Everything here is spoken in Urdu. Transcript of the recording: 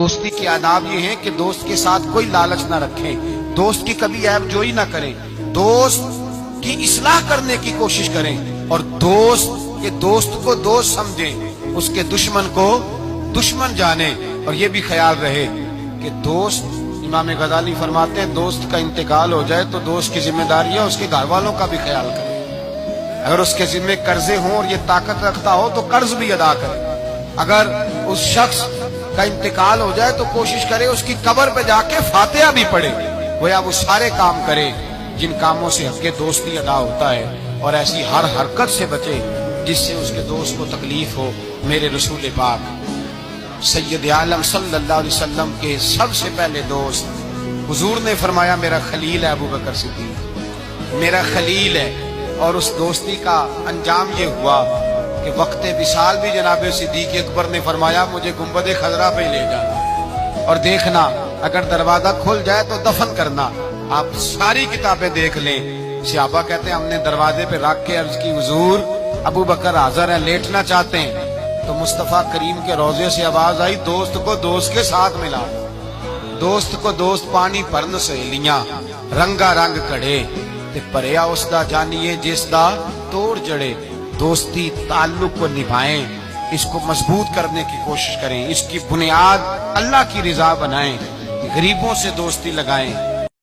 دوستی کے آداب یہ ہیں کہ دوست کے ساتھ کوئی لالچ نہ رکھیں، دوست کی کبھی عیب جوئی نہ کریں، دوست کی اصلاح کرنے کی کوشش کریں، اور دوست کو دوست سمجھیں، اس کے دشمن کو دشمن جانیں۔ اور یہ بھی خیال رہے کہ دوست، امام غزالی فرماتے ہیں دوست کا انتقال ہو جائے تو دوست کی ذمہ داری ہے اس کے گھر والوں کا بھی خیال کرے۔ اگر اس کے ذمہ قرضے ہوں اور یہ طاقت رکھتا ہو تو قرض بھی ادا کرے۔ اگر اس شخص کا انتقال ہو جائے تو کوشش کرے اس کی قبر پہ جا کے فاتحہ بھی پڑھے، گویا وہ سارے کام کرے جن کاموں سے حق دوستی ادا ہوتا ہے، اور ایسی ہر حرکت سے بچے جس سے اس کے دوست کو تکلیف ہو۔ میرے رسول پاک سید عالم صلی اللہ علیہ وسلم کے سب سے پہلے دوست، حضور نے فرمایا میرا خلیل ہے ابو بکر صدیق، میرا خلیل ہے۔ اور اس دوستی کا انجام یہ ہوا کہ وقت وصال بھی جناب صدیق اکبر نے فرمایا مجھے گنبد خضرا پہ لے جانا، اور دیکھنا اگر دروازہ کھل جائے تو دفن کرنا۔ آپ ساری کتابیں دیکھ لیں، صحابہ کہتے ہیں ہم نے دروازے پہ رکھ کے عرض کی حضور ابو بکر حاضر ہے، لیٹنا چاہتے ہیں، تو مصطفیٰ کریم کے روضے سے آواز آئی دوست کو دوست کے ساتھ ملا، دوست کو دوست پانی پرن سہیلیاں رنگا رنگ کڑے تے پریا اس دا جانیے جس دا توڑ جڑے۔ دوستی تعلق کو نبھائیں، اس کو مضبوط کرنے کی کوشش کریں، اس کی بنیاد اللہ کی رضا بنائیں، غریبوں سے دوستی لگائیں،